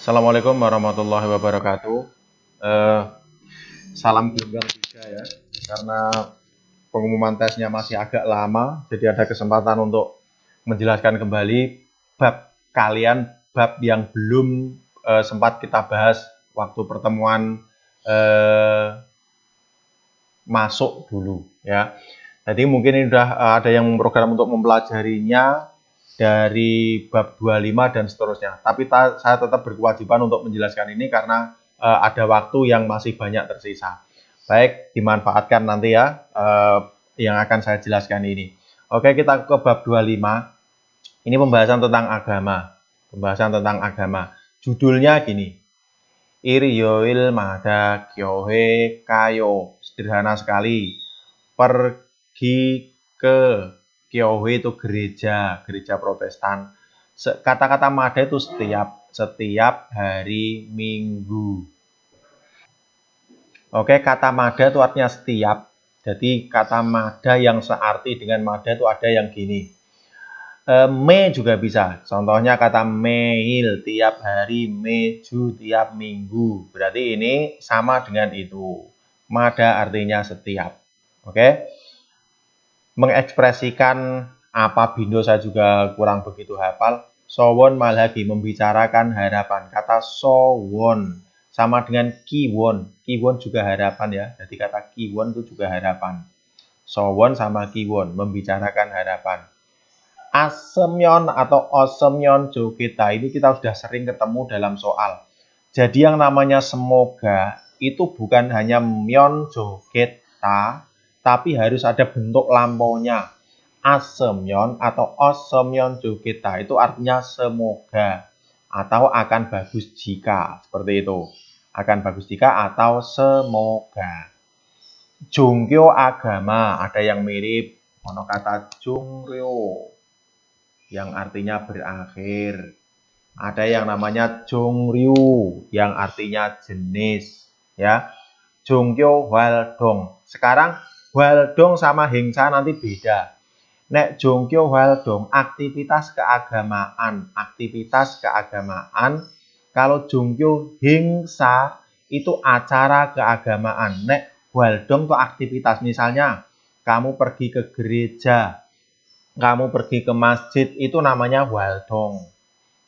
Assalamualaikum warahmatullahi wabarakatuh. Eh, Salam gelombang 3 ya, karena pengumuman tesnya masih agak lama, jadi ada kesempatan untuk menjelaskan kembali bab kalian, bab yang belum sempat kita bahas waktu pertemuan masuk dulu ya. Jadi mungkin ini sudah ada yang memprogram untuk mempelajarinya dari bab 25 dan seterusnya. Tapi saya tetap berkewajiban untuk menjelaskan ini karena ada waktu yang masih banyak tersisa. Baik, dimanfaatkan nanti ya yang akan saya jelaskan ini. Oke, kita ke bab 25. Ini pembahasan tentang agama. Pembahasan tentang agama. Judulnya gini. Iryoil mada kyohe kayo. Sederhana sekali. Pergi ke kyohe itu gereja Protestan. Kata-kata mada itu setiap hari Minggu. Oke, kata mada itu artinya setiap. Jadi kata mada yang searti dengan mada itu ada yang gini. Me juga bisa. Contohnya kata meil tiap hari, meju tiap minggu. Berarti ini sama dengan itu. Mada artinya setiap. Oke. Mengekspresikan apa bindo saya juga kurang begitu hafal. Sowon malhagi membicarakan harapan. Kata sowon sama dengan kiwon. Kiwon juga harapan ya. Jadi kata kiwon itu juga harapan. Sowon sama kiwon membicarakan harapan. Asemyon atau osemyon joketa ini kita sudah sering ketemu dalam soal. Jadi yang namanya semoga itu bukan hanya myon joketa, tapi harus ada bentuk lampaunya. Asemyon atau osemyon joketa itu artinya semoga atau akan bagus jika, seperti itu. Akan bagus jika atau semoga. Jongkyo agama, ada yang mirip ono kata jongkyo yang artinya berakhir. Ada yang namanya jongryu yang artinya jenis ya. Jongkyo hwaldong. Sekarang hwaldong sama hingsa nanti beda. Nek jongkyo hwaldong aktivitas keagamaan, Kalau jongkyo hingsa itu acara keagamaan. Nek hwaldong itu aktivitas, misalnya kamu pergi ke gereja, kamu pergi ke masjid, itu namanya hwaldong.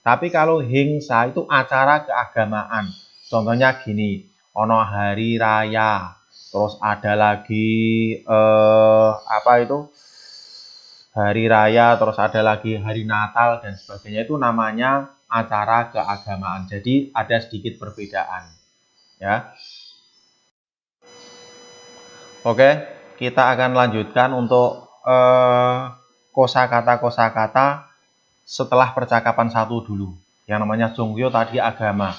Tapi kalau hingsa itu acara keagamaan. Contohnya gini, ono hari raya, terus ada lagi hari raya, terus ada lagi hari Natal dan sebagainya, itu namanya acara keagamaan. Jadi ada sedikit perbedaan ya. Oke, kita akan lanjutkan untuk kosakata setelah percakapan satu dulu. Yang namanya Jongkyo tadi agama.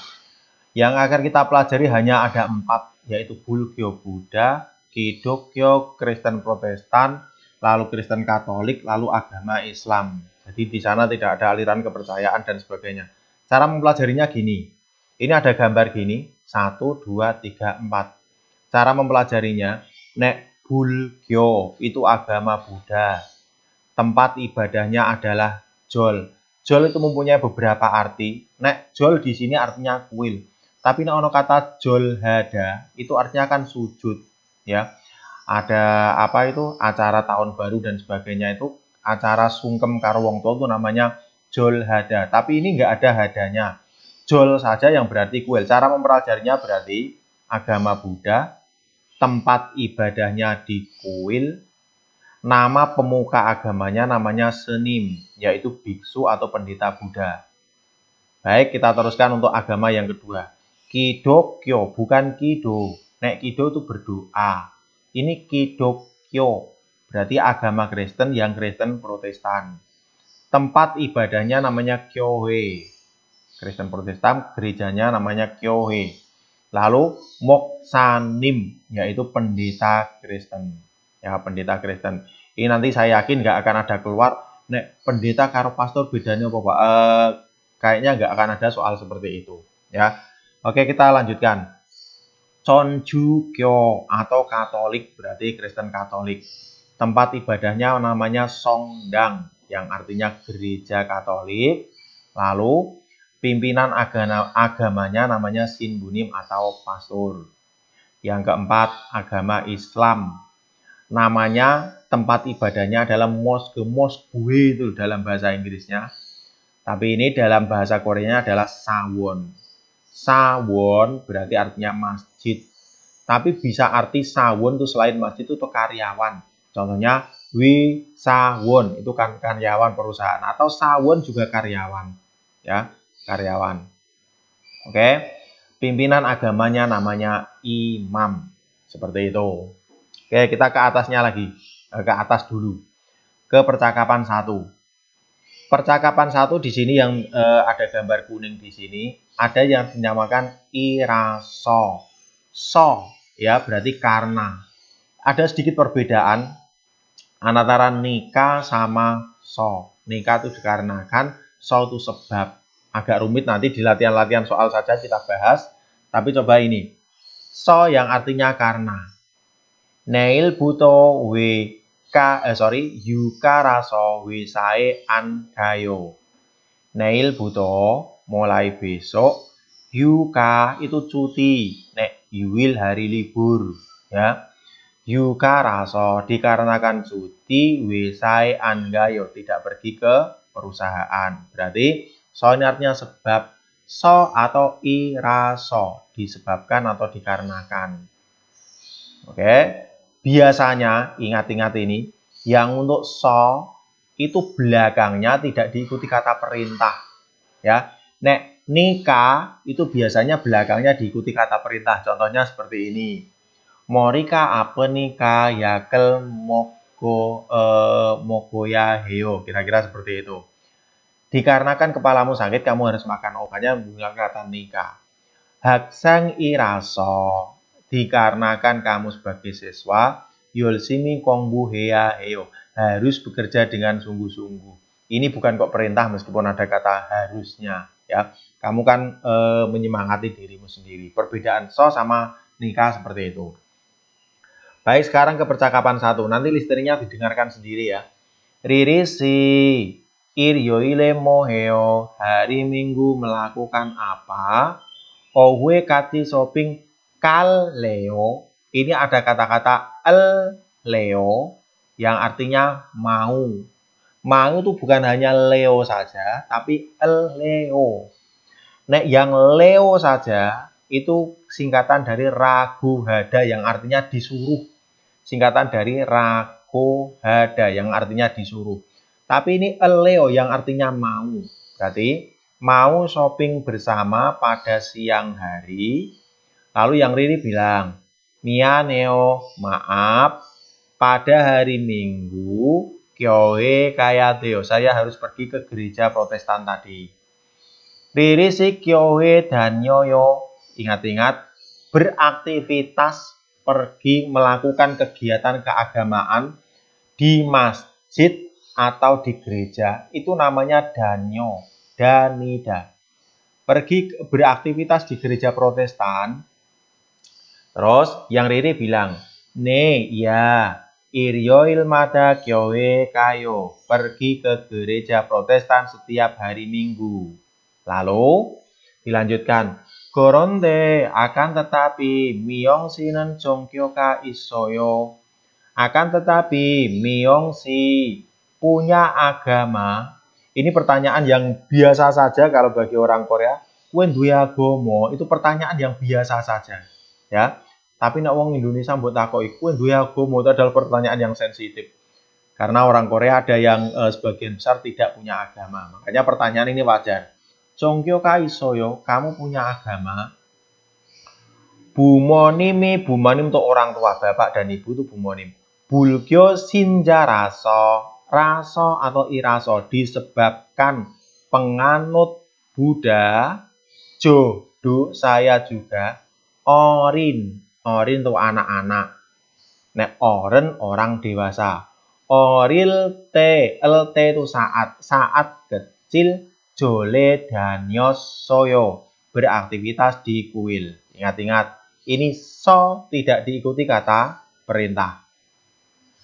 Yang akan kita pelajari hanya ada 4, yaitu Bulgyo Buddha, Kidokyo Kristen Protestan, lalu Kristen Katolik, lalu agama Islam. Jadi di sana tidak ada aliran kepercayaan dan sebagainya. Cara mempelajarinya gini. Ini ada gambar gini, 1, 2, 3, 4. Cara mempelajarinya, nek Bulgyo itu agama Buddha. Tempat ibadahnya adalah Jol. Jol itu mempunyai beberapa arti. Nek Jol di sini artinya kuil. Tapi nek ono kata Jol Hada itu artinya kan sujud, ya. Ada apa itu? Acara tahun baru dan sebagainya itu acara sungkem karo wong tua itu namanya Jol Hada. Tapi ini enggak ada hadanya. Jol saja yang berarti kuil. Cara mempelajarinya berarti agama Buddha, tempat ibadahnya di kuil. Nama pemuka agamanya namanya senim, yaitu biksu atau pendeta Buddha. Baik, kita teruskan untuk agama yang kedua. Kidokyo, bukan kido. Nek kido itu berdoa. Ini kidokyo, berarti agama Kristen yang Kristen Protestan. Tempat ibadahnya namanya kyohe. Kristen Protestan, gerejanya namanya kyohe. Lalu moksanim, yaitu pendeta Kristen. Ya, pendeta Kristen. Ini nanti saya yakin nggak akan ada keluar. Nek pendeta karo pastor bedanya apa Pak? Kayaknya nggak akan ada soal seperti itu. Ya, oke kita lanjutkan. Chonjukyo atau Katolik berarti Kristen Katolik. Tempat ibadahnya namanya Songdang yang artinya gereja Katolik. Lalu pimpinan agamanya namanya sinbunim atau pastor. Yang keempat, agama Islam. Namanya tempat ibadahnya adalah mosque itu dalam bahasa Inggrisnya. Tapi ini dalam bahasa Koreanya adalah sawon. Sawon berarti artinya masjid. Tapi bisa arti sawon itu selain masjid itu karyawan. Contohnya sawon itu kan karyawan perusahaan atau sawon juga karyawan. Ya, karyawan. Oke. Pimpinan agamanya namanya imam. Seperti itu. Oke, kita ke atasnya lagi. Ke atas dulu. Ke percakapan 1. Percakapan 1 di sini yang ada gambar kuning di sini, ada yang dinamakan iraso. So, ya berarti karena. Ada sedikit perbedaan antara nikah sama so. Nikah itu dikarenakan, so itu sebab. Agak rumit nanti di latihan-latihan soal saja kita bahas. Tapi coba ini. So yang artinya karena. Neil buto yukaraso wisae angayo. Neil buto mulai besok. Yuka itu cuti. Nek yuwil hari libur. Ya. Yukaraso dikarenakan cuti. Wisae angayo tidak pergi ke perusahaan. Berarti so ini artinya sebab. So atau iraso disebabkan atau dikarenakan. Oke. Biasanya ingat-ingat ini yang untuk so itu belakangnya tidak diikuti kata perintah. Ya. Nek nikah itu biasanya belakangnya diikuti kata perintah. Contohnya seperti ini. Morika apa nikah yakel mogoya heo. Kira-kira seperti itu. Dikarenakan kepalamu sakit, kamu harus makan obatnya menggunakan kata nikah. Haksang iraso, dikarenakan kamu sebagai siswa, yolsimi kongbu hea heo, harus bekerja dengan sungguh-sungguh. Ini bukan kok perintah meskipun ada kata harusnya. Ya, kamu kan menyemangati dirimu sendiri. Perbedaan so sama nikah seperti itu. Baik, sekarang ke percakapan 1. Nanti listeningnya didengarkan sendiri ya. Ririsi. Iryoile moheo, hari Minggu melakukan apa? Owe kati shopping kal leo. Ini ada kata-kata el leo yang artinya mau. Mau itu bukan hanya leo saja, tapi el leo. Nek yang leo saja itu singkatan dari ragu hada yang artinya disuruh. Singkatan dari ragu hada yang artinya disuruh. Tapi ini eleo yang artinya mau. Berarti mau shopping bersama pada siang hari. Lalu yang Riri bilang, Mia Neo, maaf, pada hari Minggu, kyoe kayateo, saya harus pergi ke gereja Protestan tadi. Riri si kyoe dan nyoyo, ingat-ingat, beraktivitas pergi melakukan kegiatan keagamaan di masjid atau di gereja, itu namanya danyo, danida. Pergi beraktivitas di gereja Protestan. Terus yang Riri bilang, ne ya, iryo ilmada kyoe kayo, pergi ke gereja Protestan setiap hari Minggu. Lalu dilanjutkan, goronde akan tetapi miyong sinen jongkyoka isoyo. Akan tetapi miyong si punya agama. Ini pertanyaan yang biasa saja kalau bagi orang Korea. Kue duwe agama itu pertanyaan yang biasa saja, ya. Tapi nek wong Indonesia mbok takoki kue duwe agama itu adalah pertanyaan yang sensitif. Karena orang Korea ada yang sebagian besar tidak punya agama. Makanya pertanyaan ini wajar. Jongkyo kaisoyo, kamu punya agama? Bumonimi, bumonim untuk orang tua, bapak dan ibu itu bumonim. Bulgyo sinjaraso. Raso atau iraso disebabkan penganut Buddha, jodoh saya juga, orin itu anak-anak, nek oren orang dewasa, oril te, lt itu saat kecil, jole danyos soyo, beraktivitas di kuil. Ingat-ingat, ini so tidak diikuti kata perintah.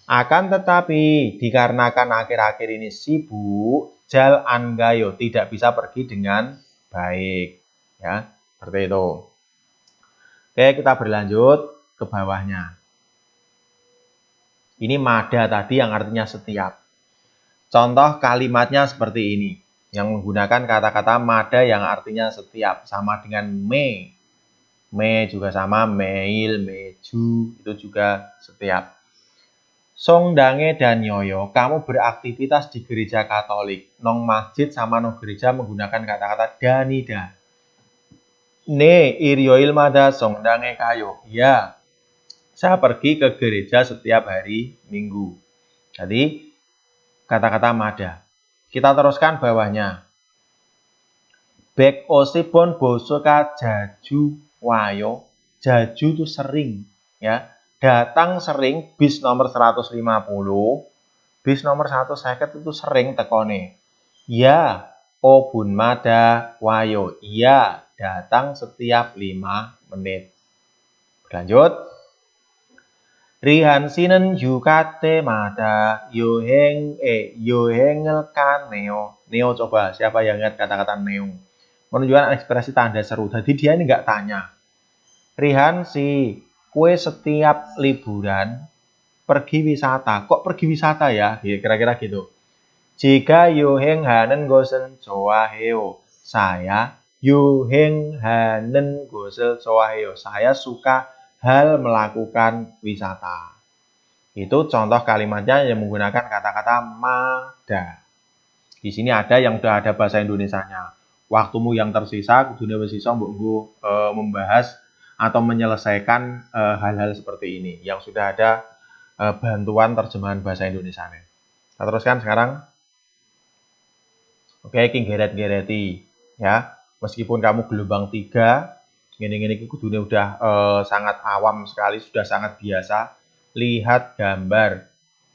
Akan tetapi, dikarenakan akhir-akhir ini sibuk, jal angayo tidak bisa pergi dengan baik. Ya, seperti itu. Oke, kita berlanjut ke bawahnya. Ini mada tadi yang artinya setiap. Contoh kalimatnya seperti ini. Yang menggunakan kata-kata mada yang artinya setiap. Sama dengan me. Me juga sama, meil, meju, itu juga setiap. Songdange dan Yoyo, kamu beraktivitas di gereja Katolik. Nong masjid sama nong gereja menggunakan kata-kata danida. Ne iryo ilmada songdange kayo. Ya, saya pergi ke gereja setiap hari Minggu. Jadi, kata-kata mada. Kita teruskan bawahnya. Bek osipon bosoka jaju wayo. Jaju itu sering, ya. Datang sering bis nomor 150, bis nomor 150 itu sering tekone. Ya, obun mada wayo. Iya, datang setiap 5 menit. Lanjut. Rihan sinen yukate mada yohengel kan neo. Neo coba, siapa yang ingat kata-kata neo? Menunjukkan ekspresi tanda seru. Jadi dia ini nggak tanya. Rihan si, kue setiap liburan pergi wisata. Kok pergi wisata ya? Kira-kira gitu. Jika yoheng hanen gosen joaheo. Saya yoheng hanen gosel joaheo. Saya suka hal melakukan wisata. Itu contoh kalimatnya yang menggunakan kata-kata mada. Di sini ada yang sudah ada bahasa Indonesianya. Waktumu yang tersisa, dunia bersisa mbok membahas atau menyelesaikan hal-hal seperti ini yang sudah ada bantuan terjemahan bahasa Indonesia. Kita teruskan sekarang. Oke, King geret-gereti ya. Meskipun kamu gelombang 3, gini-gini kudune udah sangat awam sekali, sudah sangat biasa. Lihat gambar,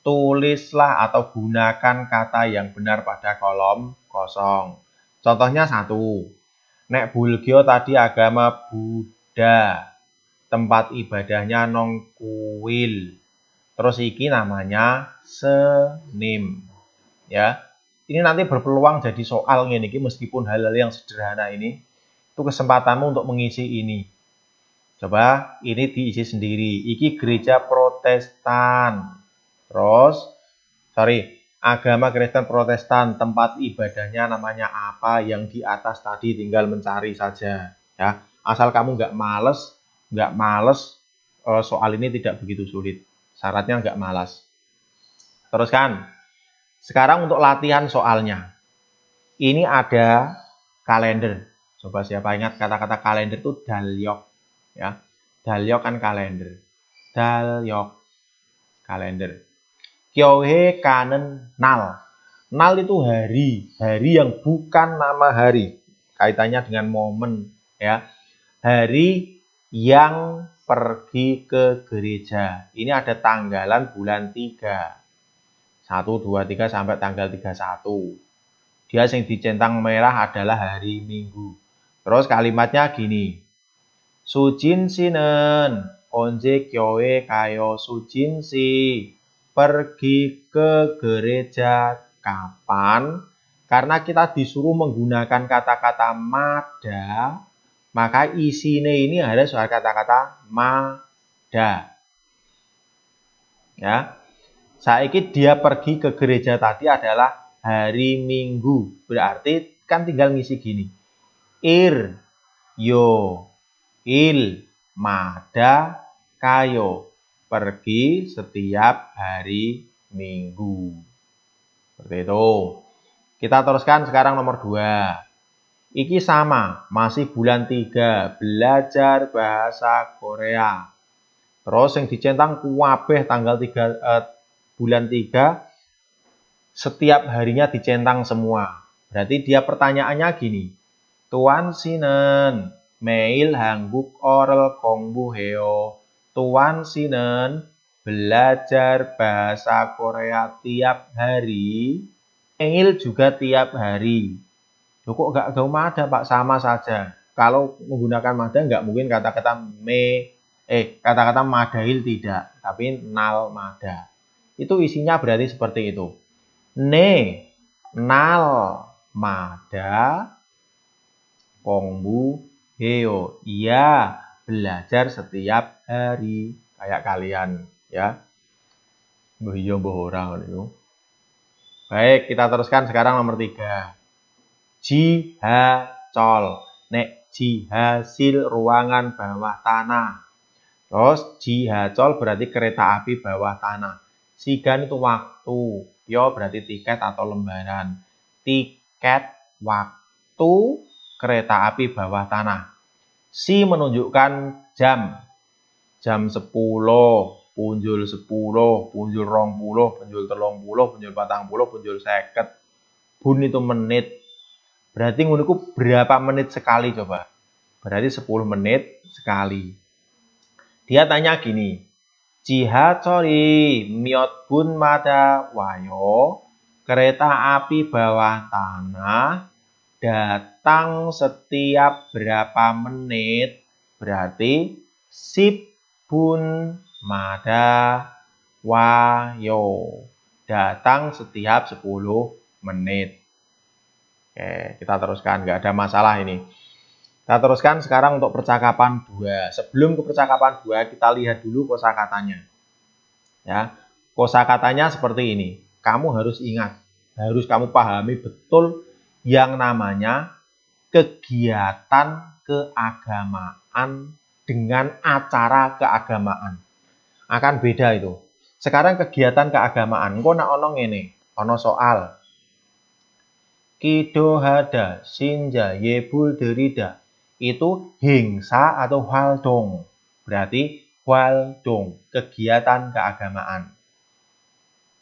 tulislah atau gunakan kata yang benar pada kolom kosong. Contohnya 1. Nek Bulgyo tadi agama Buddha. Tempat ibadahnya nong kuil. Terus iki namanya senim. Ya. Ini nanti berpeluang jadi soal ini meskipun hal-hal yang sederhana ini. Itu kesempatanmu untuk mengisi ini. Coba ini diisi sendiri. Iki gereja Protestan. Terus, agama Kristen Protestan, tempat ibadahnya namanya apa, yang di atas tadi tinggal mencari saja. Ya, asal kamu nggak males, soal ini tidak begitu sulit. Syaratnya nggak malas. Teruskan. Sekarang untuk latihan soalnya. Ini ada kalender. Coba siapa ingat kata-kata kalender itu dalyok. Ya, dalyok kan kalender. Dalyok, kalender. Kyohe kanen nal. Nal itu hari yang bukan nama hari. Kaitannya dengan momen, ya. Hari yang pergi ke gereja. Ini ada tanggalan bulan 3. 1, 2, 3 sampai tanggal 31. Dia yang dicentang merah adalah hari Minggu. Terus kalimatnya gini. Sujin sinen, onje kyoe kayo sujin si. Pergi ke gereja kapan? Karena kita disuruh menggunakan kata-kata mada, maka isine ini ada soal kata-kata mada. Ya. Saiki dia pergi ke gereja tadi adalah hari Minggu. Berarti kan tinggal ngisi gini. Ir, yo, il, mada, kayo. Pergi setiap hari Minggu. Seperti itu. Kita teruskan sekarang nomor 2. Iki sama, masih bulan 3. Belajar bahasa Korea. Terus yang dicentang kuwabeh tanggal 3, bulan 3. Setiap harinya dicentang semua. Berarti dia pertanyaannya gini. Tuan sinen, mail hangguk oral kongbu heo. Tuan sinen, belajar bahasa Korea tiap hari. Mail juga tiap hari. Loh, kok nggak mada Pak? Sama saja. Kalau menggunakan mada nggak mungkin kata-kata kata-kata madail tidak. Tapi nal mada. Itu isinya berarti seperti itu. Ne, nal, mada, Kongbu heo. Iya, belajar setiap hari kayak kalian ya. Mbah iya mbah ora ngono. Baik, kita teruskan sekarang nomor 3. Jihacol. Nek jihasil ruangan bawah tanah. Terus jihacol berarti kereta api bawah tanah. Sigan itu waktu. Pyo berarti tiket atau lembaran. Tiket waktu kereta api bawah tanah. Si menunjukkan jam. Jam 10, punjul 10, punjul 20, punjul 30, punjul 40, punjul 50. Bun itu menit. Berarti ngunuku berapa menit sekali coba? Berarti 10 menit sekali. Dia tanya gini. Jihacoli miot bun mada wayo. Kereta api bawah tanah datang setiap berapa menit? Berarti 10 bun mada wayo. Datang setiap 10 menit. Oke, kita teruskan. Nggak ada masalah ini. Kita teruskan sekarang untuk percakapan 2. Sebelum ke percakapan 2, kita lihat dulu kosakatanya. Ya, kosakatanya seperti ini. Kamu harus ingat, harus kamu pahami betul yang namanya kegiatan keagamaan dengan acara keagamaan. Akan beda itu. Sekarang kegiatan keagamaan, engko nak ono ngene, ono soal. Kidohada sinja yebul derida. Itu hingsa atau haldong. Berarti haldong, kegiatan keagamaan.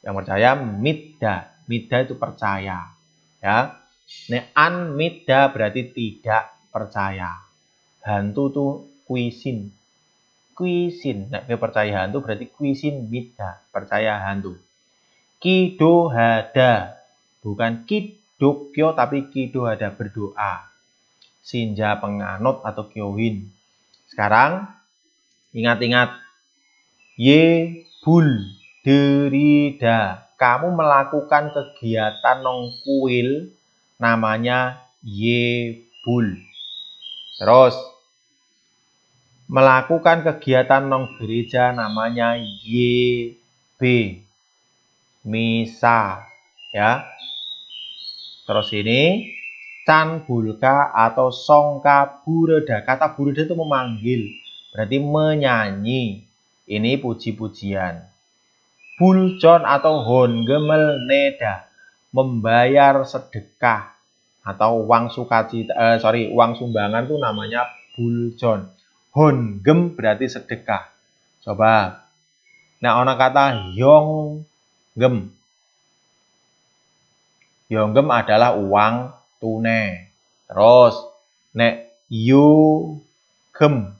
Yang percaya midda. Midda itu percaya. Ya. An midda berarti tidak percaya. Hantu itu kuisin. Kuisin. Nek percaya hantu berarti kuisin midda, percaya hantu. Kidohada. Bukan kidokyo tapi kidohada, berdoa. Sinja penganut atau kyohin. Sekarang ingat-ingat. Yebul derida. Kamu melakukan kegiatan nong kuil namanya yebul. Terus melakukan kegiatan nong gereja namanya yebe. Misa ya. Terus ini Can bulka atau songka bureda. Kata bureda itu memanggil. Berarti menyanyi. Ini puji-pujian. Buljon atau hongemel neda. Membayar sedekah. Atau uang sukacita. Uang sumbangan itu namanya buljon. Hongem berarti sedekah. Coba. Nah, orang kata yonggem. Yonggem adalah uang tunai. Terus nek yugem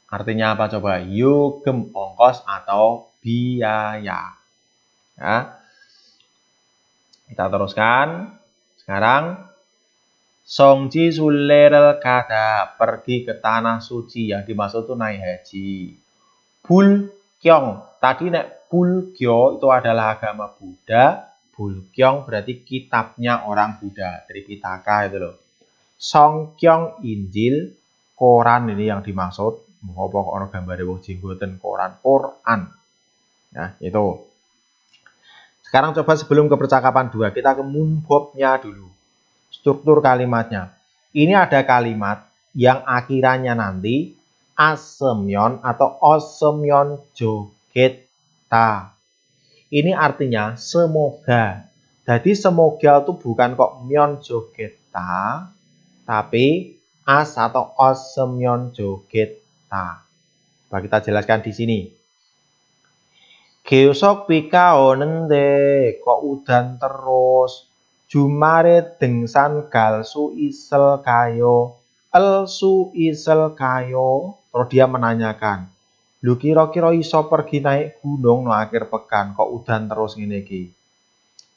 artinya apa coba? Yugem ongkos atau biaya. Ya. Kita teruskan. Sekarang Songji sulerel kada, pergi ke tanah suci. Yang dimaksud itu naik haji. Bulkyong. Tadi nek Bulkyo itu adalah agama Buddha. Bulkyong berarti kitabnya orang Buddha, Tripitaka itu loh. Songkyong Injil, koran ini yang dimaksud. Apa kok ono gambare wong jenggoten koran, Quran. Ya, itu. Sekarang coba sebelum ke percakapan 2, kita ke munbobnya dulu. Struktur kalimatnya. Ini ada kalimat yang akhirannya nanti asemyon atau osemyon jogeta. Ini artinya semoga. Jadi semoga itu bukan kok myon jogeta, tapi as atau osemyon jogeta. Coba kita jelaskan di sini. Geosok pikao nende kok udan terus. Jumare dengsan galsu isel kayo. Elsu isel kayo. Terus dia menanyakan. Lu kira-kira iso pergi naik gunung no akhir pekan kok udan terus ngene iki.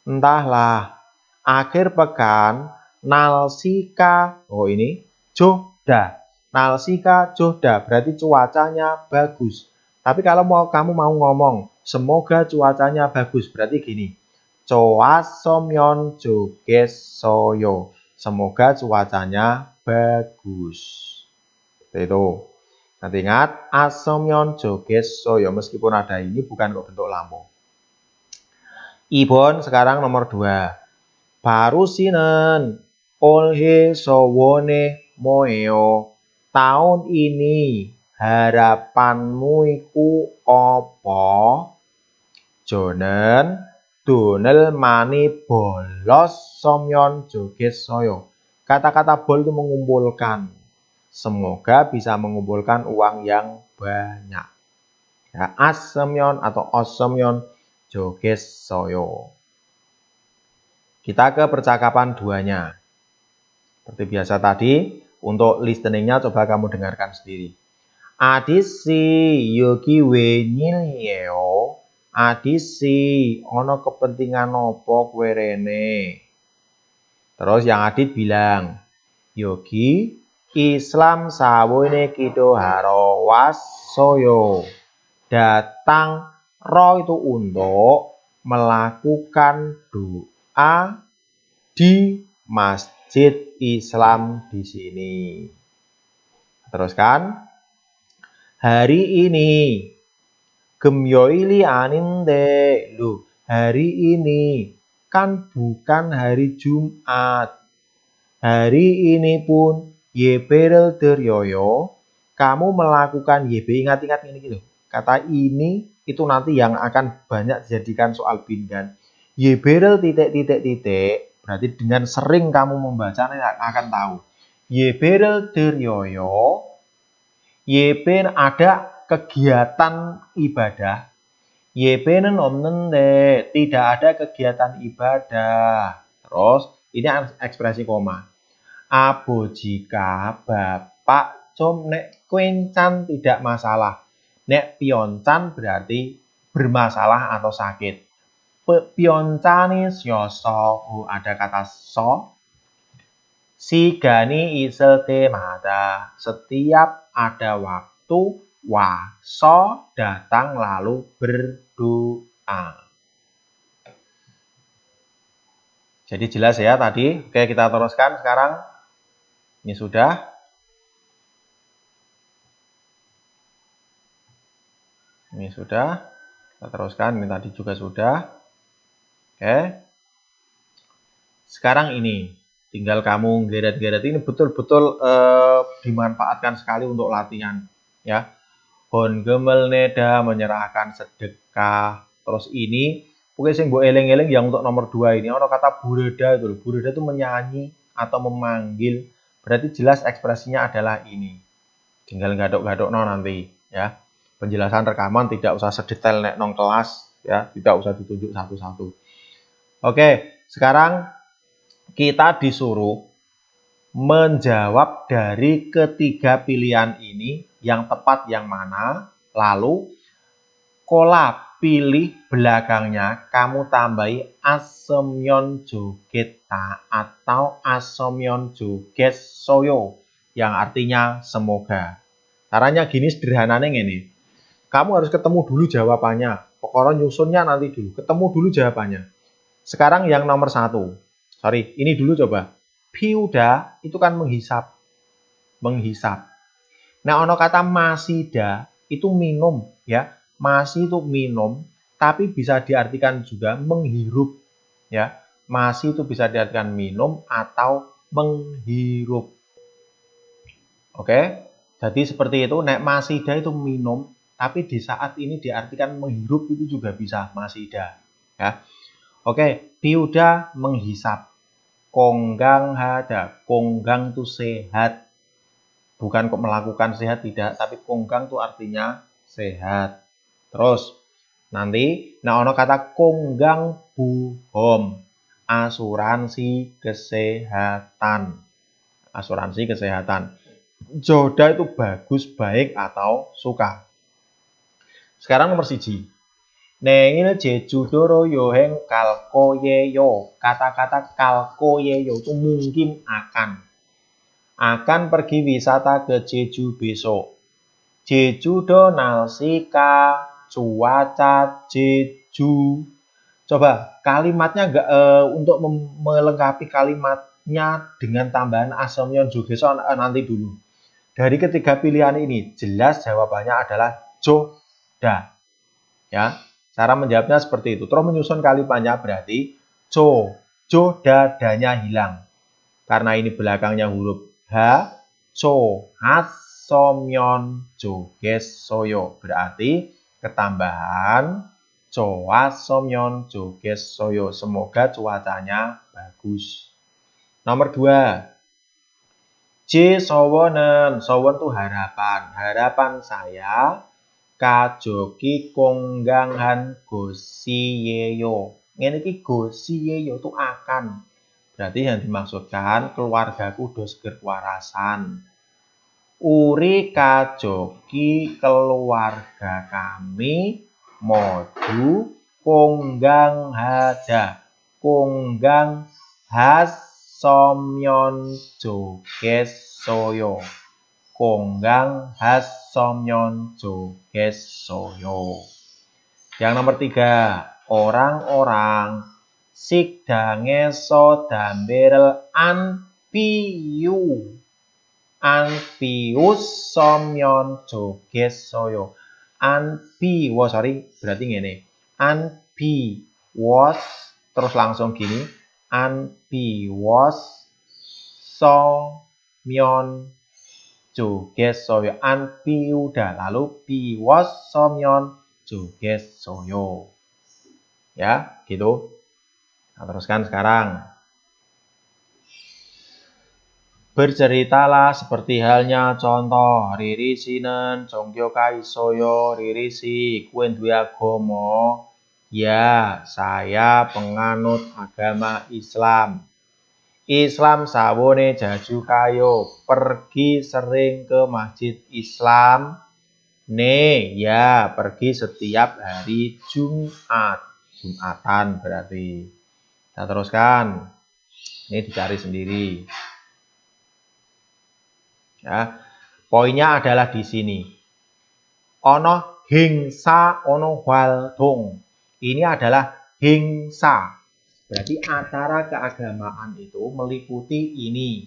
Entahlah. Akhir pekan nalsika ini joda. Nalsika joda berarti cuacanya bagus. Tapi kalau kamu mau ngomong semoga cuacanya bagus berarti gini. Coasomyon jogesoyo. Semoga cuacanya bagus. Itu. Nanti ingat, asomyon joges soyo. Meskipun ada ini bukan kok bentuk lambung. Ibon sekarang nomor 2. Baru sinen olhe sowone moeo. Tahun ini harapanmu iku apa? Jonen donel mani bolos somyon joges soyo. Kata-kata bol itu mengumpulkan. Semoga bisa mengumpulkan uang yang banyak. Ya, asomyon atau osomyon joges soyo. Kita ke percakapan 2-nya. Seperti biasa tadi, untuk listeningnya coba kamu dengarkan sendiri. Adisi yogi wenil yeo. Adisi ono kepentingan opo kowe rene. Terus yang Adit bilang, Yogi Islam sawene kido haro wasoyo. Datang roh itu untuk melakukan doa di masjid Islam di sini. Teruskan. Hari ini gemyoili aninde. Loh, hari ini kan bukan hari Jumat. Hari ini pun yeberel deryoyo. Kamu melakukan YB. Ingat-ingat ini gitu. Kata ini itu nanti yang akan banyak dijadikan soal bingan. Yeberel titik. Berarti dengan sering kamu membaca akan tahu. Yeberel deryoyo. YB ada kegiatan ibadah. YB는 없는데 tidak ada kegiatan ibadah. Terus ini ekspresi koma. Abojika bapak com nek kencan tidak masalah. Nek pioncan berarti bermasalah atau sakit. Pioncani syoso ada kata so. Sigani isel temada. Setiap ada waktu waso datang lalu berdoa. Jadi jelas ya tadi. Oke, kita teruskan sekarang. Ini sudah. Ini sudah. Kita teruskan. Ini tadi juga sudah. Oke. Sekarang ini. Tinggal kamu geret-geret ini betul-betul dimanfaatkan sekali untuk latihan. Ya. Hon gemel neda menyerahkan sedekah. Terus ini pokoknya sing mbok eling-eling yang untuk nomor 2 ini ono kata bureda itu. Bureda itu menyanyi atau memanggil. Berarti jelas ekspresinya adalah ini. Tinggal gadok-gadokno nanti ya. Penjelasan rekaman tidak usah sedetail nek nong kelas ya, tidak usah ditunjuk satu-satu. Oke, sekarang kita disuruh menjawab dari ketiga pilihan ini yang tepat yang mana, lalu kola pilih belakangnya kamu tambahi asomyon jogeta atau asomyon joget soyo yang artinya semoga. Caranya gini sederhananya ini. Kamu harus ketemu dulu jawabannya. Pokoknya nyusunnya nanti dulu. Ketemu dulu jawabannya. Sekarang yang nomor 1. Sorry, ini dulu coba. Piuda itu kan menghisap. Menghisap. Nah, ono kata masida itu minum ya. Masih itu minum, tapi bisa diartikan juga menghirup ya. Masih itu bisa diartikan minum atau menghirup. Oke? Jadi seperti itu, nek masida itu minum, tapi di saat ini diartikan menghirup itu juga bisa masida ya. Oke, piuda menghisap. Konggang hada. Konggang itu sehat. Bukan kok melakukan sehat, tidak. Tapi konggang itu artinya sehat. Terus, nanti, nah ono kata konggang buhom. Asuransi kesehatan. Asuransi kesehatan. Joda itu bagus, baik, atau suka. Sekarang nomor 1. Nengil jejudoro yoheng kalkoyeyo. Kata-kata kalkoyeyo itu mungkin akan. Akan pergi wisata ke Jeju besok. Jeju-do nalsika cuaca Jeju. Coba kalimatnya untuk melengkapi kalimat nya dengan tambahan asomnyon jogeso nanti dulu. Dari ketiga pilihan ini, jelas jawabannya adalah joda. Ya, cara menjawabnya seperti itu. Terus menyusun kalimatnya berarti jodadanya hilang. Karena ini belakangnya huruf H, asomnyon jogesoyo. Berarti ketambahan asomnyon jogesoyo. Semoga cuacanya bagus. Nomor 2. J sowonen. Sowon itu harapan. Harapan saya kajoki kongganghan gosiyeyo. Ini gosiyeyo itu akan. Berarti yang dimaksudkan keluargaku dos kewarasan. Uri kajoki keluarga kami modu konggang hada. Konggang hasomyon jogesoyo. Konggang hasomyon jogesoyo. Yang nomor 3, orang-orang sikdange so damberel anpiyu. Anpius somyon jogesoyo. Anpi, berarti ngene. Anpi was, terus langsung gini. Anpi was somyon jogesoyo. Anpi udah, lalu pi was somyon jogesoyo. Ya, gitu. Nah, teruskan sekarang. Berceritalah seperti halnya contoh Riri sinen Jongkyo kaisoyo Ririsi kuen duwe agama. Ya, saya penganut agama Islam. Islam sawone jaju kayo pergi sering ke masjid Islam. Ya, pergi setiap hari Jumat. Jumatan berarti. Kita teruskan. Ini dicari sendiri. Ya, poinnya adalah di sini. Ono hingsa, ono waldong. Ini adalah hingsa. Berarti acara keagamaan itu meliputi ini.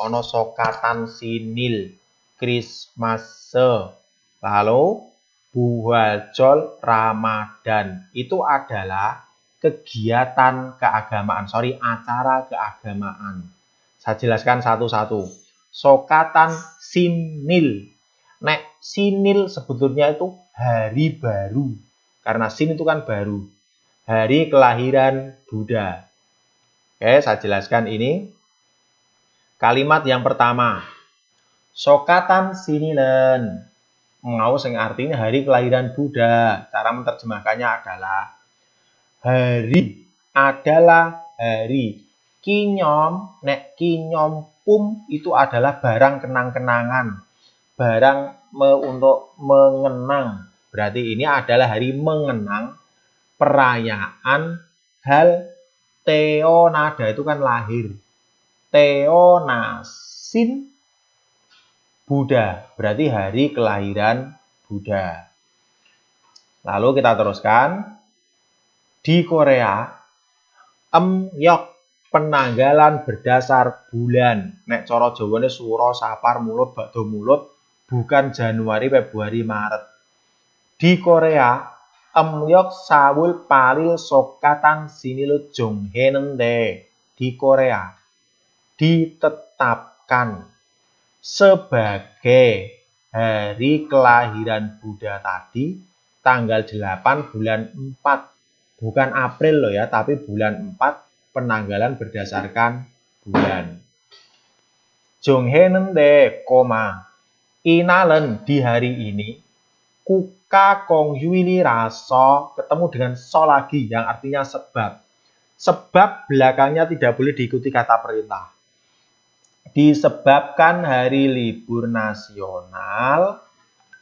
Ono sokatan sinil, Krismase, lalu buhajol Ramadan. Itu adalah kegiatan keagamaan. Acara keagamaan. Saya jelaskan satu-satu. Sokatan sinil. Nek sinil sebetulnya itu hari baru. Karena sin itu kan baru. Hari kelahiran Buddha. Oke, saya jelaskan ini. Kalimat yang pertama. Sokatan sinilen. Mau sing artinya hari kelahiran Buddha. Cara menerjemahkannya adalah hari adalah hari. Kinyom, nek kinyom pum itu adalah barang kenang-kenangan. Barang untuk mengenang. Berarti ini adalah hari mengenang perayaan hal Teonada itu kan lahir. Teonasin Buddha. Berarti hari kelahiran Buddha. Lalu kita teruskan. Di Korea, Emyok penanggalan berdasar bulan. Nek cara Jawane Suro, Sapar, Mulut, Bakdo Mulut, bukan Januari, Februari, Maret. Di Korea, Emyok sawul palil sokatan sinilut jonghenende. Di Korea ditetapkan sebagai hari kelahiran Buddha tadi tanggal 8 bulan 4. Bukan April loh ya, tapi bulan 4. Penanggalan berdasarkan bulan. Jonghenende, inalen di hari ini. Kuka kong yuili raso ketemu dengan so lagi yang artinya sebab. Sebab belakangnya tidak boleh diikuti kata perintah. Disebabkan hari libur nasional,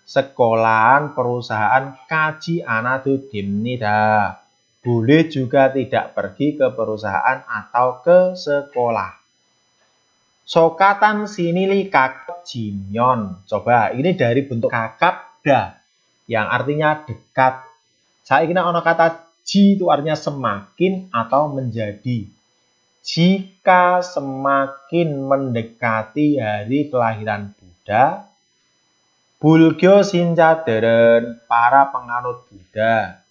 sekolahan, perusahaan kaji anadu dimnida. Boleh juga tidak pergi ke perusahaan atau ke sekolah. Sokatan sinili kakap jimyon. Coba, ini dari bentuk kakap da. Yang artinya dekat. Saya ingin ono kata ji itu artinya semakin atau menjadi. Jika semakin mendekati hari kelahiran Buddha, Bulgyo Sinjaderen, para penganut Buddha,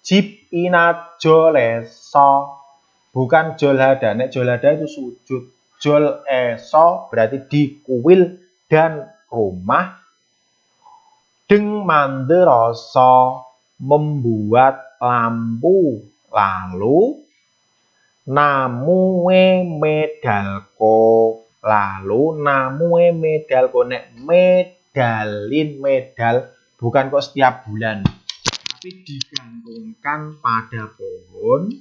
Jip Ina Joleso, bukan Jolhada. Nek Jolhada itu sujud. Jol eso berarti di kuil dan rumah. Deng manderoso, membuat lampu. Lalu namue medalko. Lalu namue medalko. Nek medal bukan kok setiap bulan, tapi digantungkan pada pohon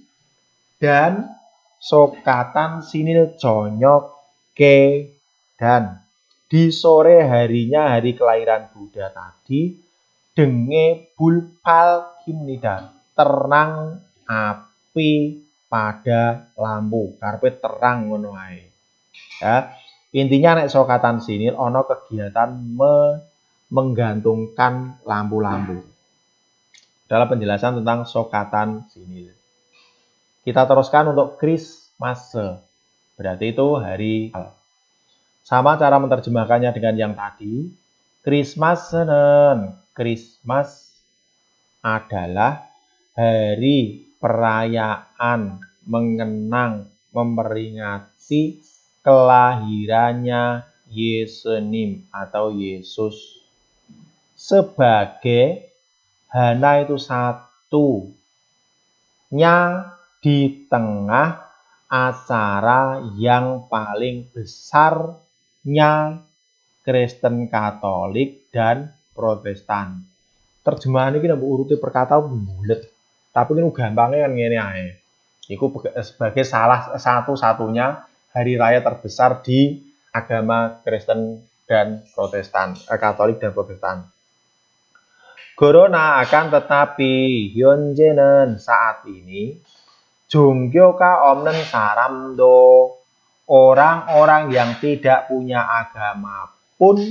dan sokatan sinil jonyok ke, dan di sore harinya hari kelahiran Buddha tadi denge bulpal kimnida, terang api pada lampu, karpe terang ngono ae. Ya, intinya nek sokatan sinil ono kegiatan menggantungkan lampu-lampu. Dalam penjelasan tentang sokatan sinil. Kita teruskan untuk Krismase. Berarti itu hari. Sama cara menerjemahkannya dengan yang tadi. Krismasenen. Krismas adalah hari perayaan mengenang, memperingati kelahirannya Yesenim atau Yesus. Sebagai Hana itu satu. Nya di tengah acara yang paling besarnya Kristen Katolik dan Protestan. Terjemahan ini nambah urutnya perkata bulet, tapi ini gampangnya kan ngene ae. Iku sebagai salah satu-satunya hari raya terbesar di agama Kristen dan Protestan, Katolik dan Protestan. Corona akan tetapi 현재는 saat ini Jonggyoka omnen saramdo, orang-orang yang tidak punya agama pun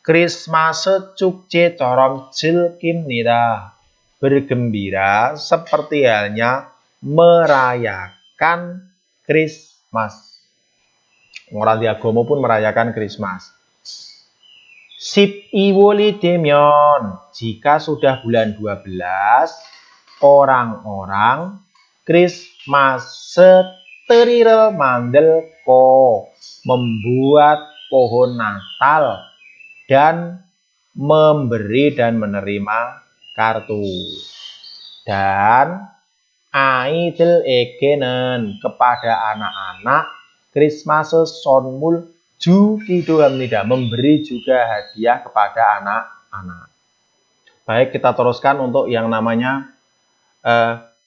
Krismase Chukje Chorom Jilkimnida, bergembira seperti halnya merayakan Krismas. Orang di agama pun merayakan Krismas. Sip iwoli demyon, jika sudah bulan 12, orang-orang Krismas seterirel mandelko, membuat pohon Natal dan memberi dan menerima kartu. Dan aidel egenen, kepada anak-anak Krismas sonmul jukidohamnida, memberi juga hadiah kepada anak-anak. Baik, kita teruskan untuk yang namanya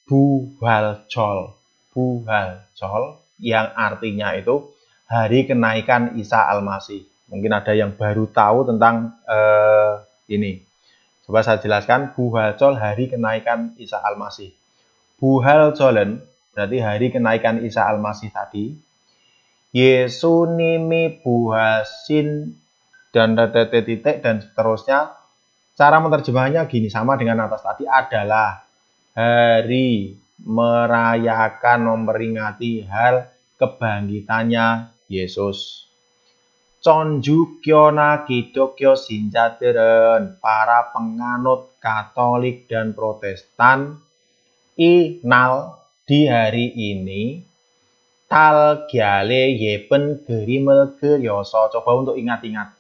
Buhalchol. Buhalchol yang artinya itu hari kenaikan Isa Al-Masih. Mungkin ada yang baru tahu tentang ini. Coba saya jelaskan. Buhalchol, hari kenaikan Isa Al-Masih. Buhalcholen berarti hari kenaikan Isa Al-Masih tadi. Yesunimi buhasin dan titik dan seterusnya. Cara menerjemahnya gini, sama dengan atas tadi, adalah hari merayakan, memperingati hal kebangkitannya Yesus. Chonjukyona Kidokyo Sinjaderen, para penganut Katolik dan Protestan, inal di hari ini talgyale yepen gerimel geryoso. Coba untuk ingat-ingat.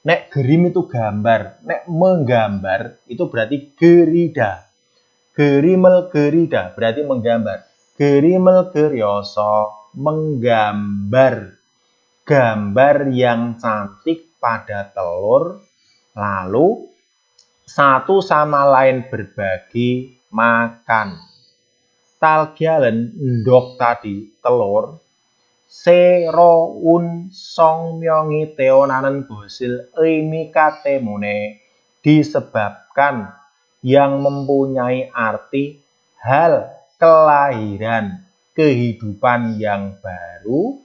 Nek gerim itu gambar, nek menggambar itu berarti gerida. Gerimel gerida berarti menggambar. Gerimel geryoso, menggambar. Gambar yang cantik pada telur, lalu satu sama lain berbagi makan. Talgyalen, ndok tadi, telur. Seroun songmyongi teonanen gosil eimika temune, disebabkan yang mempunyai arti hal kelahiran, kehidupan yang baru.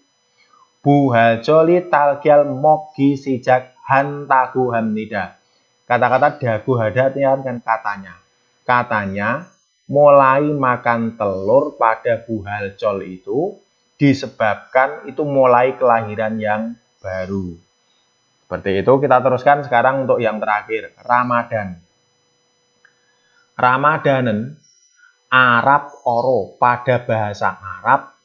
Buhalcholi talgyal mogi sijak hantagu hamnida. Kata-kata dagu hadatian kan katanya. Katanya mulai makan telur pada Buhalchol itu disebabkan itu mulai kelahiran yang baru. Seperti itu. Kita teruskan sekarang untuk yang terakhir, Ramadan. Ramadanen Arab oro pada bahasa Arab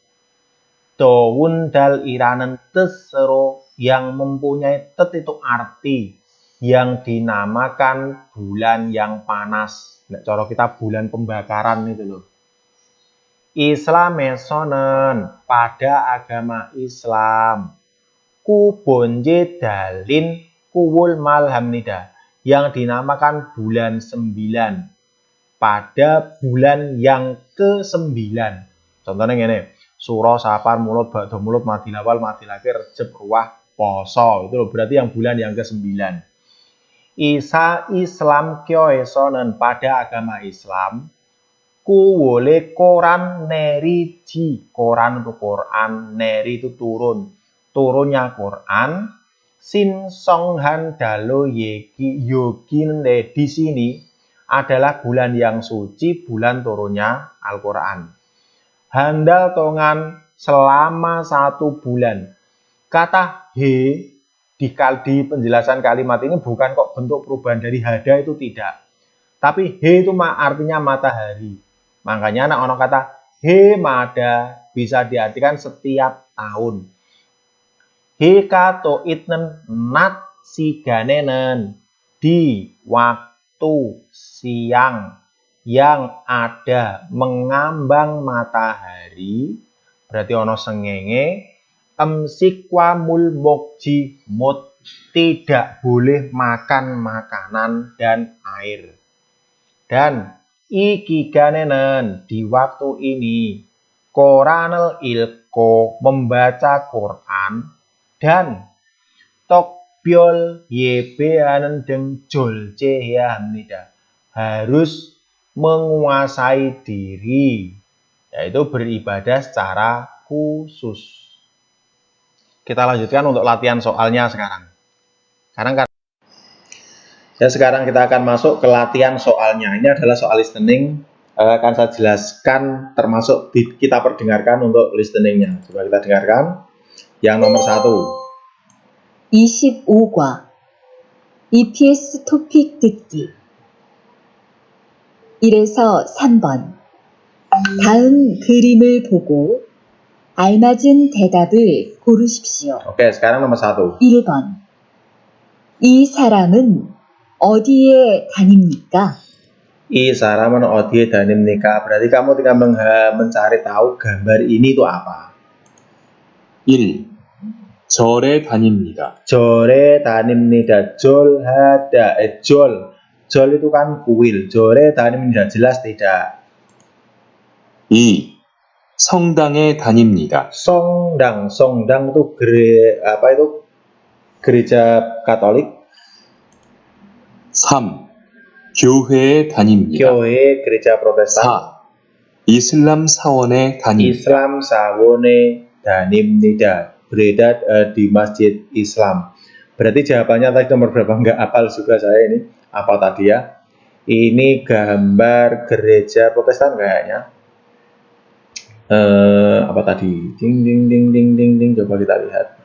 Dawun dal iranen tesero yang mempunyai tet itu arti yang dinamakan bulan yang panas. Nek cara kita bulan pembakaran itu loh. Islamesonen pada agama Islam. Kubonje dalin kuwul malhamnida yang dinamakan bulan 9 pada bulan yang ke-9. Contohnya ini. Suro, Safar, Mulut, Ba'da Mulut, Madilawal, Madilakir, Rejab, Ruwah, Poso. Itu loh, berarti yang bulan yang ke-9. Isa Islam kyoesonen pada agama Islam. Kuwole Koran neriji. Koran itu Quran, neri itu turun. Turunnya Quran. Sin Songhan Dalo Yogin di sini adalah bulan yang suci, bulan turunnya Al-Quran. Handal tongan selama 1 bulan. Kata he di penjelasan kalimat ini bukan kok bentuk perubahan dari hada itu tidak. Tapi he itu artinya matahari. Makanya anak-anak kata he mada bisa diartikan setiap tahun. He kato itnen nat siganenen di waktu siang yang ada mengambang matahari, berarti ono sengenge, emsikwa mulmokji mut, tidak boleh makan makanan dan air. Dan iki ganenen di waktu ini, Koranel ilko membaca Quran dan tokbyol yebeanen deng jol cehamnida harus menguasai diri, yaitu beribadah secara khusus. Kita lanjutkan untuk latihan soalnya sekarang. Sekarang kita akan masuk ke latihan soalnya. Ini adalah soal listening. Akan saya jelaskan termasuk kita perdengarkan untuk listeningnya. Coba kita dengarkan. Yang nomor 1. 25과 EPS 토픽 듣기 1에서 3번. 다음 그림을 보고 알맞은 대답을 고르십시오. Oke, sekarang nomor 1. 1번. 이 사람은 어디에 다닙니까? I saraman odie danim nikah. Berarti kamu tinggal mencari tahu gambar ini itu apa. 1. 절에 다닙니다. Jore danimnida. Jol hada. Jol. Jol itu kan kuil. Jore danimnida. Jelas tidak. 2. 성당에 다닙니다. Songdang. Songdang itu gereja Katolik. 3. 교회에 다닙니다. Kyoe gereja Protestan. 4. 이슬람 사원에 다닙니다. Islam sawone danimnida. Beredar di masjid Islam. Berarti jawabannya tadi nomor berapa? Enggak hafal juga saya ini. Apa tadi ya? Ini gambar gereja Protestan kayaknya. Apa tadi? Ding ding ding ding ding ding. Coba kita lihat.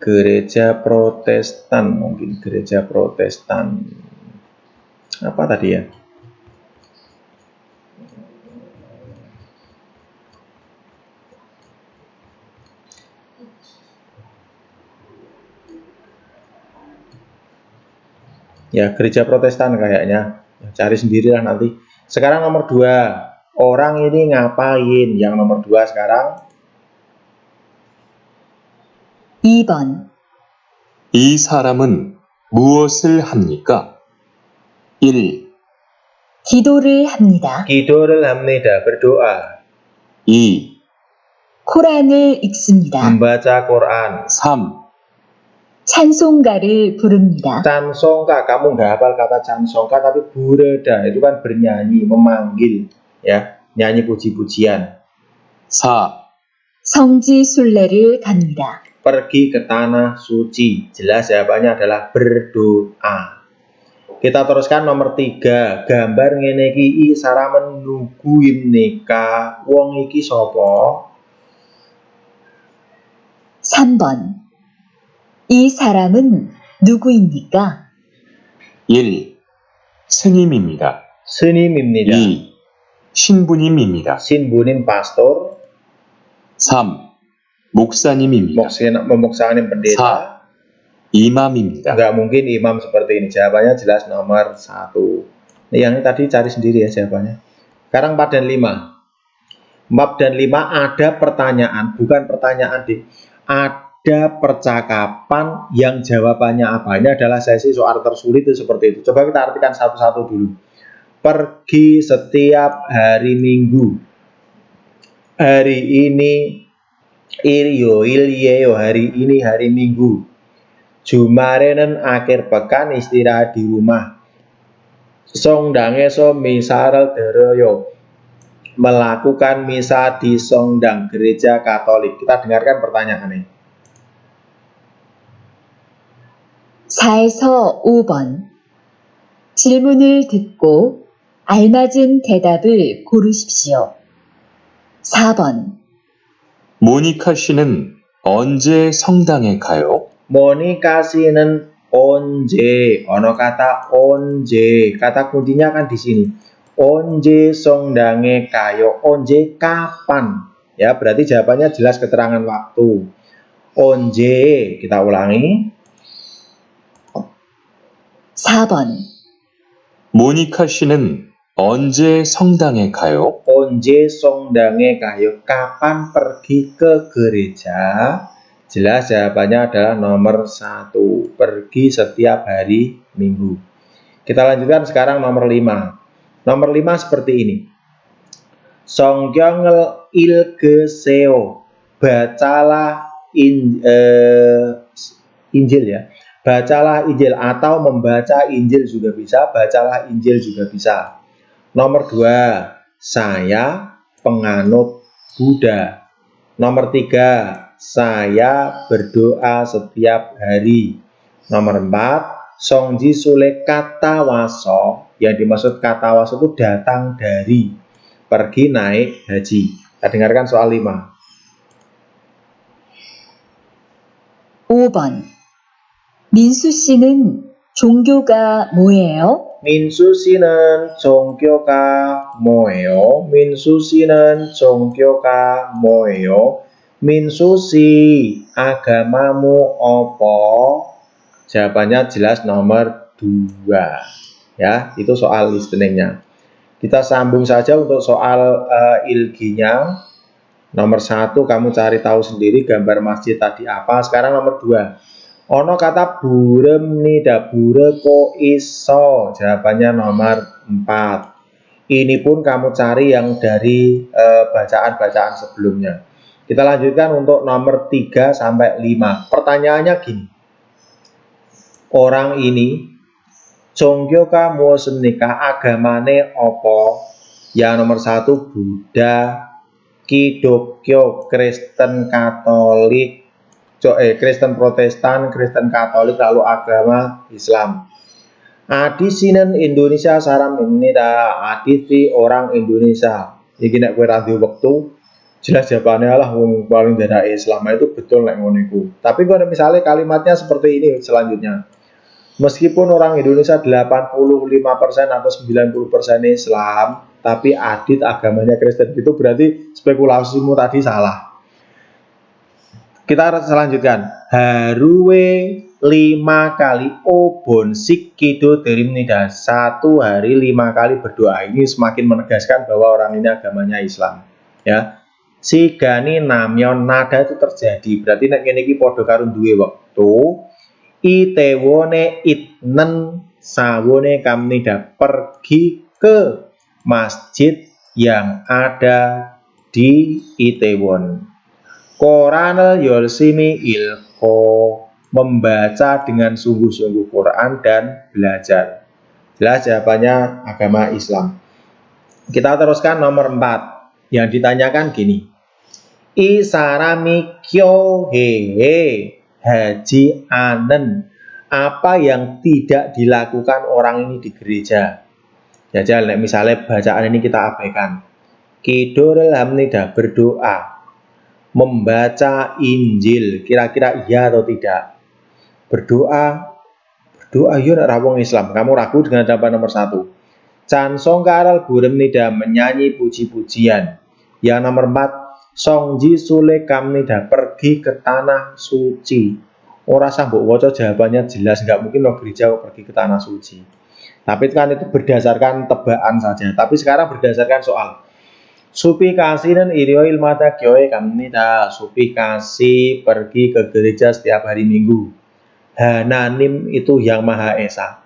Gereja Protestan, mungkin gereja Protestan. Apa tadi ya? Ya, gereja Protestan kayaknya. Cari sendirilah nanti. Sekarang nomor 2. Orang ini ngapain? Yang nomor 2 sekarang. 2번. 이 사람은 무엇을 합니까? 1. 기도를 합니다. Kidul hamnida, berdoa. 2. 코란을 읽습니다. Membaca Quran. 3. 찬송가를 부릅니다. Cansongka, kamu nggak hafal kata cansongka, tapi bureda itu kan bernyanyi, memanggil, ya, nyanyi puji-pujian. 4. 성지 순례를 갑니다. Pergi ke tanah suci. Jelas jawabannya adalah berdoa. Kita teruskan nomor 3. Gambar ngene iki saramen nuguim nika. Wong iki sapa? 3번. 이 사람은 누구입니까? 1. 스님입니다. 스님입니다. 2. 신부님입니다. 신부님 pastor. 3. 목사님입니다. Memoksanim pendeta. 4. 이맘입니다. Enggak mungkin imam seperti ini. Jawabannya jelas nomor 1. Yang ini tadi cari sendiri ya jawabannya. Sekarang 4 dan 5. 4 dan 5 ada pertanyaan, bukan pertanyaan ada percakapan yang jawabannya apa. Ini adalah sesi soal tersulit itu seperti itu. Coba kita artikan satu-satu dulu. Pergi setiap hari Minggu. Hari ini ilye hari ini hari Minggu. Jumarenen akhir pekan istirahat di rumah. Songdange so misarel deroyo. Melakukan misa di songdang gereja Katolik. Kita dengarkan pertanyaannya. 4에서 5번. 질문을 듣고 알맞은 대답을 고르십시오. 4번. 모니카 씨는 언제 성당에 가요? Monika 씨는 언제? Ono kata onje. Kata kuncinya kan di sini. Onje songdange kayo. Onje kapan? Ya, berarti jawabannya jelas keterangan waktu. Onje, kita ulangi. 4번. 모니카 씨는 언제 성당에 가요? Onje songdange kayo. Kapan pergi ke gereja? Jelas jawabannya adalah nomor 1. Pergi setiap hari Minggu. Kita lanjutkan sekarang nomor 5. Nomor 5 seperti ini. Songkyongel ilgeseo. Bacalah Injil ya. Bacalah Injil atau membaca Injil juga bisa. Bacalah Injil juga bisa. Nomor 2. Saya penganut Buddha. Nomor 3. Saya berdoa setiap hari. Nomor 4. Songji sule katawaso. Yang dimaksud katawaso itu datang dari. Pergi naik haji. Kita dengarkan soal 5. 5번. 민수 씨는 종교가 뭐예요? 민수 씨는 종교가 뭐예요? 민수 씨는 종교가 뭐예요? Minsu si agamamu opo? Jawabannya jelas nomor 2. Ya, itu soal listeningnya. Kita sambung saja untuk soal ilginya. Nomor 1 kamu cari tahu sendiri gambar masjid tadi apa. Sekarang nomor 2. Ono kata burem nida bure ko iso. Jawabannya nomor 4. Ini pun kamu cari yang dari bacaan-bacaan sebelumnya. Kita lanjutkan untuk nomor 3 sampai 5. Pertanyaannya gini. Orang ini Jonggyoka muosen nikah agamane opo? Yang nomor 1 Buddha, Kidokyo Kristen Katolik, Kristen Protestan, Kristen Katolik, lalu agama Islam. Adisinen Indonesia saram ini adisi orang Indonesia. Iki nek kowe ra duwe wektu jelas jawabannya lah paling dari Islam itu betul nek ngono iku. Tapi kalau misalnya kalimatnya seperti ini selanjutnya. Meskipun orang Indonesia 85% atau 90% Islam, tapi Adit agamanya Kristen, itu berarti spekulasimu tadi salah. Kita selanjutkan. Haruwe 5 kali obon sikido derim nida. 1 hari 5 kali berdoa. Ini semakin menegaskan bahwa orang ini agamanya Islam. Ya. Sigani namyon nada itu terjadi. Berarti nek ngene iki padha karo duwe wektu. Itewone itnen sawone kamnida, pergi ke masjid yang ada di Itaewon. Koranel yolsimi ilko, membaca dengan sungguh-sungguh Quran dan belajar. Jelas jawabannya agama Islam. Kita teruskan nomor 4. Yang ditanyakan gini. Isarami kyo hehe haji anen. apa yang tidak dilakukan orang ini di gereja. Jajal, misalnya bacaan ini kita abaikan. Kidorel hamnida, berdoa, membaca Injil, kira-kira iya atau tidak? Berdoa yuk rawong Islam. Kamu ragu dengan jawaban nomor 1. Cansong karal burem nida, menyanyi puji-pujian. Yang nomor 4, songji sule kam nida, pergi ke tanah suci. Ora sambuk waca jawabannya jelas, nggak mungkin lo gereja pergi ke tanah suci. Tapi kan itu berdasarkan tebakan saja. Tapi sekarang berdasarkan soal. Supi kasihnen irio ilmata gyoe kamnida. Supi kasih pergi ke gereja setiap hari Minggu. Hananim itu yang Maha Esa.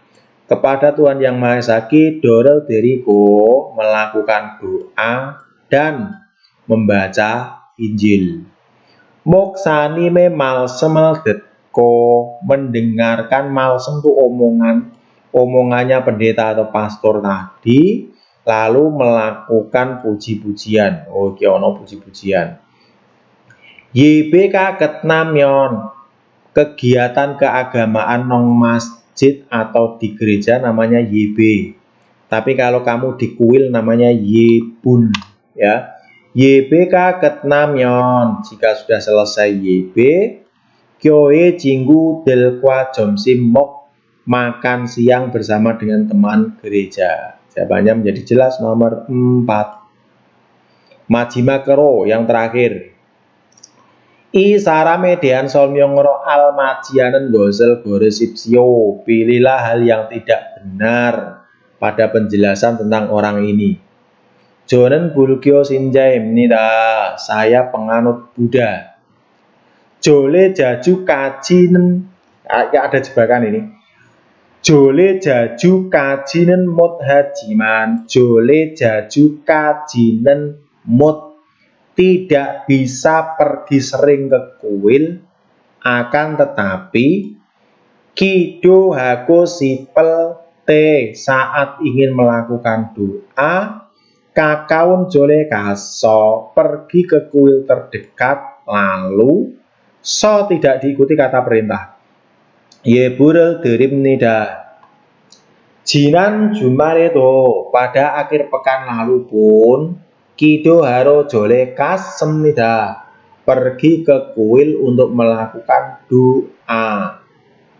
Kepada Tuhan yang Maha Esa, kidorel deriko, melakukan doa dan membaca Injil. Moksani me malsemel detko, mendengarkan malsem itu omongannya pendeta atau pastor tadi, lalu melakukan puji-pujian. Oh, iki ono puji-pujian. YBK ketnamyon, kegiatan keagamaan nong masjid atau di gereja namanya YB. Tapi kalau kamu di kuil namanya YBun, ya. YBK ketnamyon, jika sudah selesai YB, kyoe jinggu delkwa jomsim mok, makan siang bersama dengan teman gereja. Jawabannya menjadi jelas nomor 4. Majima kero yang terakhir. I sarame dean solmyongro al majianen gosel goresipsio. Pilihlah hal yang tidak benar pada penjelasan tentang orang ini. Jonen bulgyo sinjaim nida, saya penganut Buddha. Jole jaju kajinen, ada jebakan ini. Jole jaju kajinen mut hajiman. Jole jaju kajinen mut, tidak bisa pergi sering ke kuil, akan tetapi kido hako sipel te, saat ingin melakukan doa, kakaun jole kaso, pergi ke kuil terdekat, lalu so tidak diikuti kata perintah. Yeburel derim nida. Jinan jumareto, pada akhir pekan lalu pun kido haro jole kasem nida, pergi ke kuil untuk melakukan doa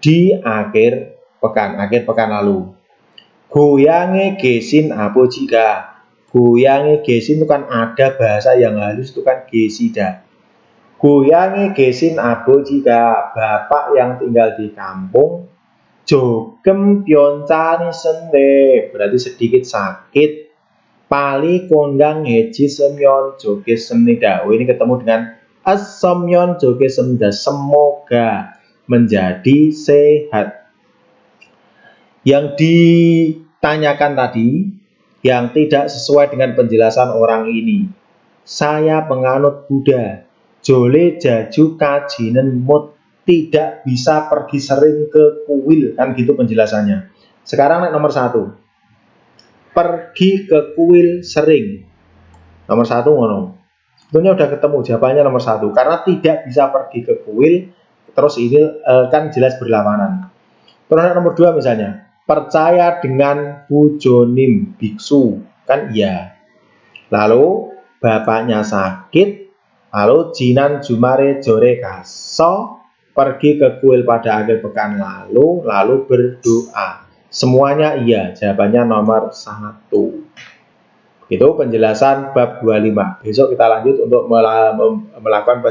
di akhir pekan lalu. Goyange gesin apo jika. Goyange gesin itu kan ada bahasa yang halus, itu kan gesida. Goyange gesin apo jika, bapak yang tinggal di kampung. Jogem pioncani sende, berarti sedikit sakit. Pali kondang heji semyon joge semnida. Oh, ini ketemu dengan asemyon joge semnida, semoga menjadi sehat. Yang ditanyakan tadi, yang tidak sesuai dengan penjelasan orang ini. Saya penganut Buddha. Jole jaju kajinen mut, tidak bisa pergi sering ke kuil, kan gitu penjelasannya. Sekarang nomor 1. Pergi ke kuil sering. Nomor 1 ngono. Sebetulnya udah ketemu jawabannya nomor 1. Karena tidak bisa pergi ke kuil, terus ini kan jelas berlawanan. Terus nomor 2 misalnya. Percaya dengan pujonim biksu, kan iya. Lalu bapaknya sakit, lalu jinan jumare jore kaso, pergi ke kuil pada akhir pekan lalu berdoa. Semuanya iya, jawabannya nomor 1. Itu penjelasan bab 25. Besok kita lanjut untuk melakukan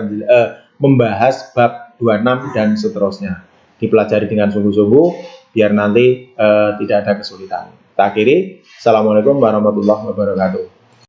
membahas bab 26 dan seterusnya. Dipelajari dengan sungguh-sungguh biar nanti tidak ada kesulitan. Kita akhiri. Assalamualaikum warahmatullahi wabarakatuh.